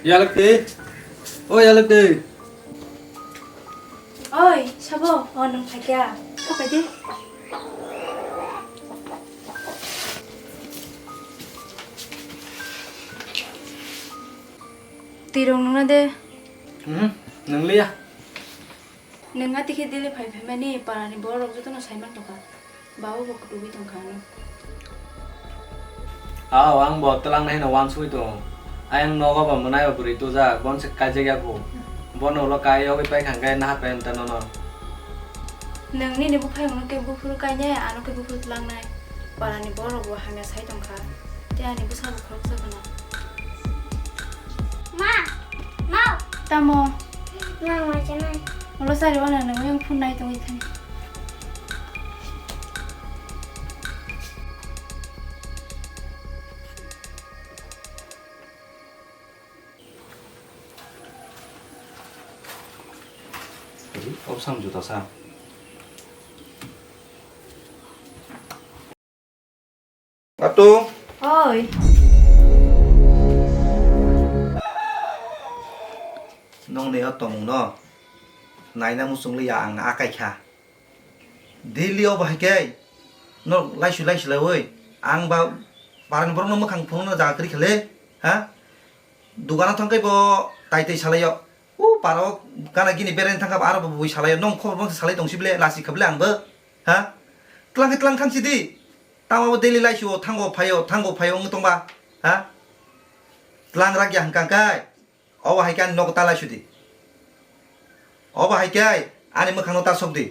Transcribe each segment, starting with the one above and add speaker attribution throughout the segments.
Speaker 1: Yalakti. Oh Yalakti.
Speaker 2: Ôi, sao bố? Nông phải kìa. Có phải đi. Tì rồng nông nè.
Speaker 1: Nâng lia.
Speaker 2: Nâng ngắt thì khi đi phải mà nè, bà nè bố rồng cho nó sai mất đâu cả. Báo bố cứ đuổi tông khăn.
Speaker 1: Ang buat telang nahi nawan sui tu. Ayang noga ba menai ba beri tu za bon se kaje ya ko. Bon ulo kai yo pai khang kai na pen tan no.
Speaker 2: Nâng nè bố phải muốn cái bố phụ cái nhá, anh cái bố phụ telang này. Bà nè bố rồng bố hàng ngày sai tông khăn. Thế anh bố sao bố khó sao cái
Speaker 3: Ma, mau.
Speaker 2: Tamo.
Speaker 3: Mau macam mana?
Speaker 2: Kalau saya mana neng yang pun naik tunggu ini.
Speaker 1: Opsam juta sa. Atu.
Speaker 2: Oi.
Speaker 4: Nong ne tong no nai na musung li yang a kai kha delio ba ke no lai shu la oi ang ba paran borong no khang phung no ja kri khale ha dugana thang kai bo tai tai salayo u paro kana gini beren thang ka aro bo bui salayo nong khobor bang salai tong sible lasi khable ang ba ha tlang khang si di tawa bo deli lai shu thango phayo ng tong ba ha tlang rak yang kang kai awa hai kan nok tala shu di Oba hai kai ani mokhang ta sobdi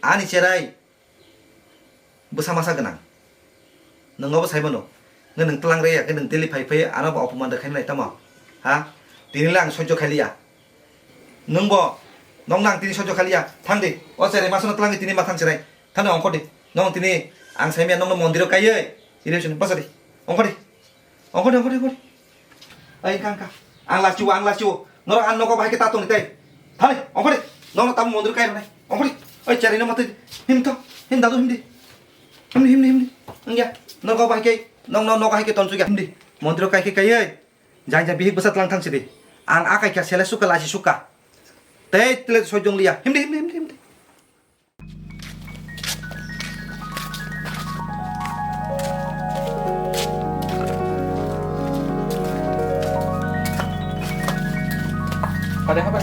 Speaker 4: ani cherai bersama sa genang nongo sai bono neng telang re ya neng teli phai phai ana ba opman da khainai tama ha tinilang sojo khaliya nong bo nong nang tini sojo khaliya thang di o sere masona telang tini ma thang cherai thang ongko di nong tini ang saimia nong mondiro kai ye ire sun pasari ongko di ai kang ka ang la chu nor an noko bai ke ta to ni tai Thani, ông đi, nó tao muốn được cái này, ông đi, ơi chạy đi nó mà tôi, him thôi, him đào tôi him đi, anh nghe, nó có bài cái, nó có hai cái tuần suy him đi, muốn được cái ơi, jangan bihik besar telang thang sih deh, ang akai kia sele suka lasi suka, teh telet sojong lia, him đi.
Speaker 1: Ada apa?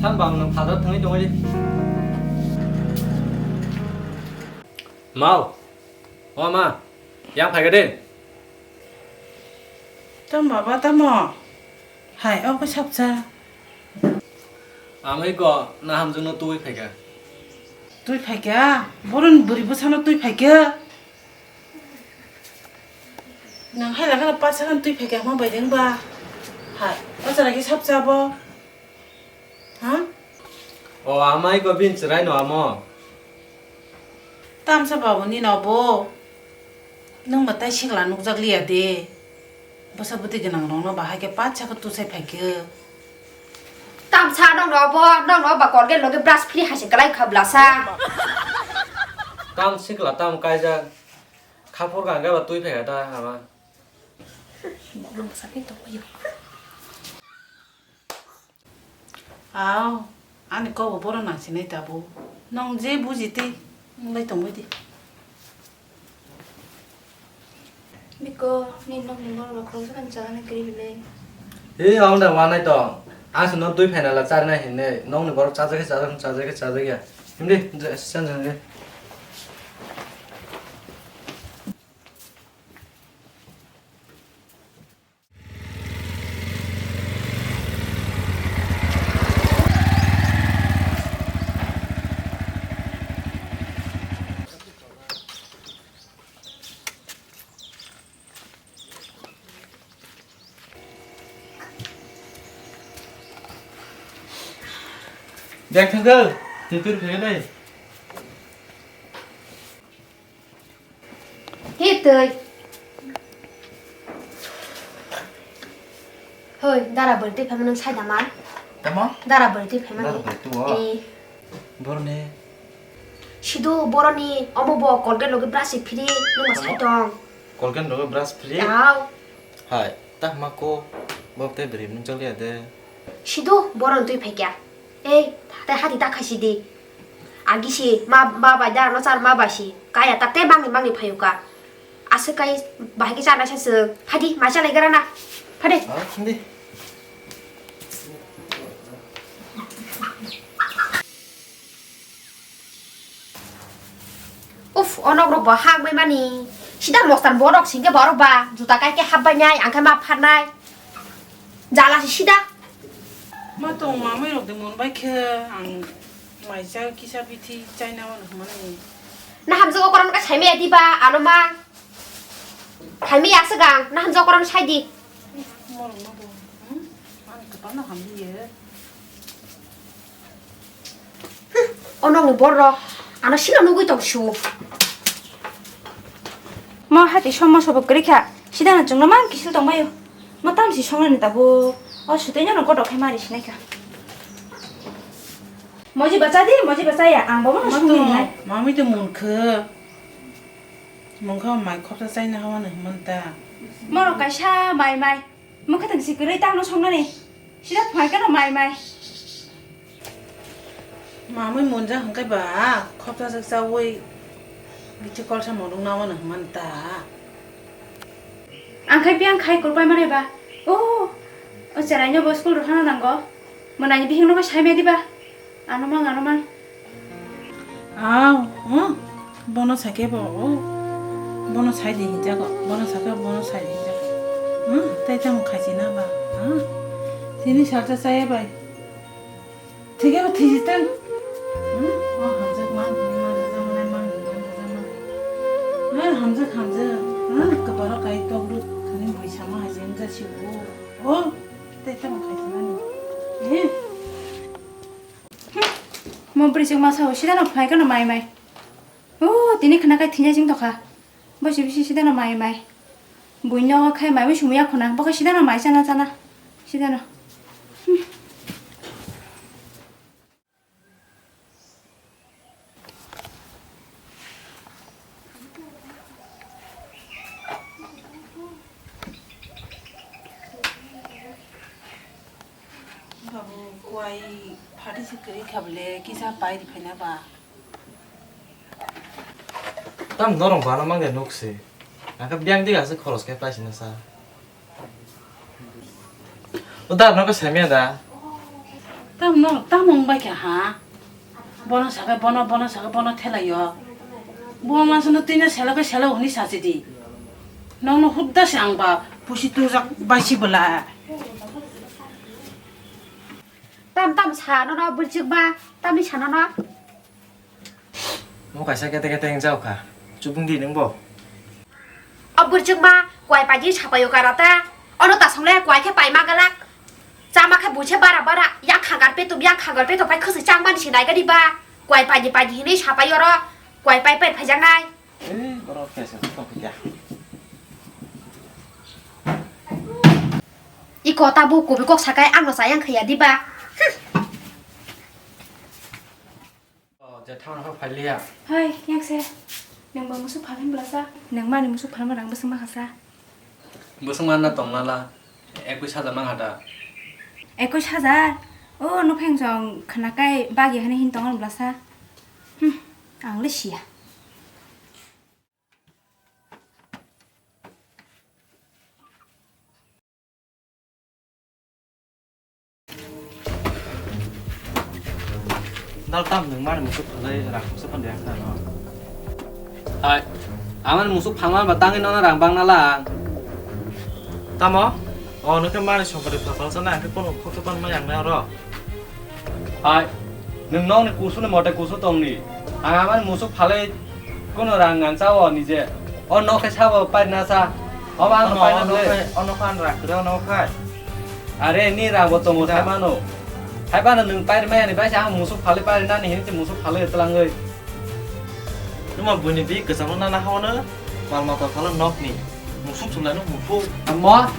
Speaker 1: Hắn bằng phá đất thằng ấy đi. Mau. Ma. Yang phải cái đi.
Speaker 5: Tamo. Hai ông có sắp ra.
Speaker 1: Mấy có na ham nó tôi phải cái.
Speaker 5: Tôi phải kia. Boron beri besar nó tôi phải kia. Nang hai là cái pasangan tôi phải kia mau bay đến ba. Hai, ông sẽ lagi sắp ra bo. Hả?
Speaker 1: Mấy có pin chỉ nó mà.
Speaker 5: Tam sa bảo ni nó bo. Nung mà tay xích là nung giặc liệt đi. Bố sao bố tí cái nàng nó bảo hai cái bát chắc tôi sẽ phải kia.
Speaker 3: Tam sa dong đó bà còn cái lo cái brush phi hay cái lại khập là sa.
Speaker 1: Tam xích là tam cái ra. Khắp phố cả cái bà tôi phải cái ta hả mà.
Speaker 2: Belum sakit tuh ayo.
Speaker 5: Anh có bộ bora nang sinai ta bo. Nong je bu ji ti. Lai tong đi.
Speaker 2: Biko, nin nong nin bora bakro sa kan jalan kiri bile.
Speaker 1: Ông đã vào này to. Anh xin nó tôi phải là cha này hiện nay nông này bảo cha cái kìa. Em đi, xem đi. Đang thằng cơ, thì tôi thấy đây.
Speaker 3: Hít tươi. Thôi, đã berarti phải sai đảm án.
Speaker 4: Tamo?
Speaker 3: Đã berarti phải
Speaker 4: Đã berarti wo. Borne.
Speaker 3: 시도 버러니 어머 버 걸게 로게 브라시 피리 누가 사이동
Speaker 4: Colgate nó brush free.
Speaker 3: 야우
Speaker 1: Hai, tak mako bab te beri nung jali ada.
Speaker 3: 시도 버런 두이 패기야 에이 다들 하디 딱 하시디 아기시 마바다 너잘 마바시 가야 딱때 방니 파유가 아스까이 바기 잘나 찬스 파디 마샬라 이거라나 파디
Speaker 1: Ah, hindi.
Speaker 3: 우프 언어로 뭐 하고 많이 시당 먹산 버럭 신게 버럭 봐 주다 깔게 합바냐 양칼 마 파나이 잘라시 시다
Speaker 5: mà tông mà mấy lúc thì muốn bay kia ăn mày sao kia sao bị thi chay nào mà này
Speaker 3: 나 함저거 거라는 거 잘미야 디바 아노마 잘미 약스강 나 함저거 거라는 차이디
Speaker 5: mua được nó đồ ăn cái bánh nó hầm gì vậy
Speaker 3: 언어는 버럭 아노 신어 누구 있다고 쇼
Speaker 2: 뭐 하디 셔머 셔버 그렇게 시대는 정말 기술도 마요 뭐 땀시 성런이다고 수대녀는 거도 해 말이 시네까 뭐지 버짜야 안 보면
Speaker 5: mà
Speaker 2: 성능이네
Speaker 5: tông mà mấy đứa muốn khơi mày khóc ra say nào mà mình ta
Speaker 2: 뭐로 가샤 마이 뭐 같은 시 그래 땅로 성능이 시대 파이가 마이
Speaker 5: mà mấy muốn ra không cái bà khóc ra sao vậy bị cho con sao mà đúng nào mà mình ta
Speaker 2: 안 khai 골바이 말해 봐. 오. 어쩌라냐 뭐 스쿨로 하나 난 거. 뭐 나니 비행로가 샤이메 디바. 아노만.
Speaker 5: à bọn xài cái bộ bọn xài gì vậy cơ bọn xài gì vậy tay ta một khai gì nào bà thì nó sao cho xài vậy thì cái thì gì tên hamza cái bà nó cái tao lúc cái này buổi sáng mà hay xem ra chiều tay ta một khai gì nào
Speaker 2: 뭐 브리직 마사오 시대는 파이가 마이. 오, 디니 그나가 티냐징 더가. 뭐 집시 시대는 마이. 뭐냐가 khai 마이 왜 shum이야 코나. 뭐가 시대는 마이 잖아. 시대는.
Speaker 5: quay party sẽ cưới khắp lệ kia sao bay đi phải nè bà
Speaker 1: Tam 너랑 바람만 게 녹시. 아까 비앙디 가서 걸어서 빠지는 사. 나 너가 세미다.
Speaker 5: tao mong bay cả hả bọn nó sao thế là yo bọn mà sao nó tin là sẽ là honi sao đi nó hút đã sang bà bushi tu giặc bay chi bala
Speaker 3: 땀 차너너 불측바 땀이 차너너
Speaker 1: 뭐 가서 깨때 행자오 가. 주붕디 능 뭐.
Speaker 3: 불측바 quay bài chỉ chapa yoga ta ono ta xong le quay cái bài magalak cha ma khai buche bara yak khagar pe tu yak khagar pe to pai khus chang ban sinai ga di ba quay bài gì ni chapa yoro quay bài pet phajang nai
Speaker 1: 뭐라 계속 또 그게.
Speaker 3: 이거 따보 고비꼭 사가에 안로 사양 khaya di ba
Speaker 1: 저 타운하고 발리야.
Speaker 2: 하이, 약세. 능 뭐 무슨 발음 불러서? 능 말이 무슨 발음을 무슨 막 하사?
Speaker 1: 무슨 만나 동나라. 애구 찾아만 하다.
Speaker 2: 에코 찾아. 너 팽정 그나까이 바기 하는 흰 덩어리 불러서. 앙리시야.
Speaker 1: 날 땀 능만이 무슨 벌레랑 무슨 건데 항상 아, 아만 무슨 방만 봐 땅에 넣는 랑방 날랑 땀어? nó cái mai xong rồi phải sao này cái con mà dạng nào đó ai đừng nói này cú số này một cái cú số tông này 아만 무슨 팔에 con 안 싸워 이제 nó cái sao bay na sa nó bay na lên nó khoan rạc rồi nó khai 아래 니랑 보통 못 해봐노 해봐는 능 빨리 매야 돼 빨리 한 무슨 팔에 빨리 나는 현재 무슨 팔에 들랑 ơi nhưng mà buổi này cái sao nó na hao nữa mà tao thấy là nóc nè một xúc xuống lại nó một phút à mò